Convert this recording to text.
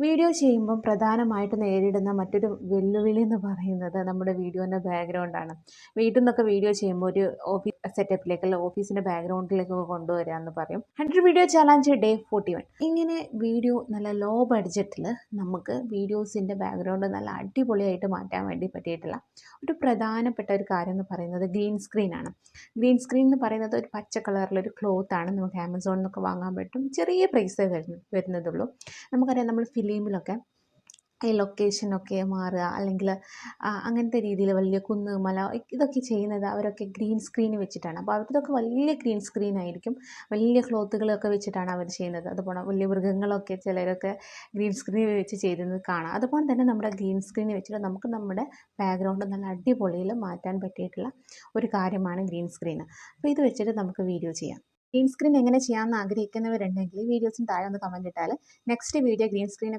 Video ചെയ്യുമ്പം പ്രധാനമായിട്ട് നേരിടുന്ന മറ്റൊരു വെല്ലുവിളി എന്ന് പറയുന്നത് നമ്മുടെ വീഡിയോൻ്റെ ബാക്ക്ഗ്രൗണ്ടാണ്. വീട്ടിൽ നിന്നൊക്കെ വീഡിയോ ചെയ്യുമ്പോൾ ഒരു ഓഫീസ് സെറ്റപ്പിലേക്ക് അല്ലെങ്കിൽ ഓഫീസിൻ്റെ ബാക്ക്ഗ്രൗണ്ടിലേക്കൊക്കെ കൊണ്ടുവരിക എന്ന് പറയും. 100 വീഡിയോ ചാലഞ്ച് ഡേ 41. ഇങ്ങനെ വീഡിയോ നല്ല ലോ ബഡ്ജറ്റിൽ നമുക്ക് വീഡിയോസിൻ്റെ ബാക്ക്ഗ്രൗണ്ട് നല്ല അടിപൊളിയായിട്ട് മാറ്റാൻ വേണ്ടി പറ്റിയിട്ടുള്ള ഒരു പ്രധാനപ്പെട്ട ഒരു കാര്യം എന്ന് പറയുന്നത് ഗ്രീൻ സ്ക്രീനാണ്. ഗ്രീൻ സ്ക്രീൻ എന്ന് പറയുന്നത് ഒരു പച്ച കളറിലൊരു ക്ലോത്താണ്. നമുക്ക് ആമസോണിൽ നിന്നൊക്കെ വാങ്ങാൻ പറ്റും. ചെറിയ പ്രൈസേ വരുന്നതുള്ളൂ. നമുക്കറിയാം നമ്മൾ ഫിലിമിലൊക്കെ ഈ ലൊക്കേഷനൊക്കെ മാറുക അല്ലെങ്കിൽ അങ്ങനത്തെ രീതിയിൽ വലിയ കുന്ന് മല ഇതൊക്കെ ചെയ്യുന്നത് അവരൊക്കെ ഗ്രീൻ സ്ക്രീൻ വെച്ചിട്ടാണ്. അപ്പോൾ അവർക്കൊക്കെ വലിയ ഗ്രീൻ സ്ക്രീൻ ആയിരിക്കും, വലിയ ക്ലോത്തുകളൊക്കെ വെച്ചിട്ടാണ് അവർ ചെയ്യുന്നത്. അതുപോലെ വലിയ മൃഗങ്ങളൊക്കെ ചിലരൊക്കെ ഗ്രീൻ സ്ക്രീൻ വെച്ച് ചെയ്യുന്നത് കാണാം. അതുപോലെ തന്നെ നമ്മുടെ ഗ്രീൻ സ്ക്രീൻ വെച്ചിട്ട് നമുക്ക് നമ്മുടെ ബാക്ക്ഗ്രൗണ്ട് നല്ല അടിപൊളിയിൽ മാറ്റാൻ പറ്റിയിട്ടുള്ള ഒരു കാര്യമാണ് ഗ്രീൻ സ്ക്രീൻ. അപ്പോൾ ഇത് വെച്ചിട്ട് നമുക്ക് വീഡിയോ ചെയ്യാം. ഗ്രീൻ സ്ക്രീൻ എങ്ങനെ ചെയ്യാമെന്ന് ആഗ്രഹിക്കുന്നവരുണ്ടെങ്കിൽ വീഡിയോസിന് താഴെ ഒന്ന് കമൻറ്റ് ഇട്ടാൽ നെക്സ്റ്റ് വീഡിയോ ഗ്രീൻ സ്ക്രീനെ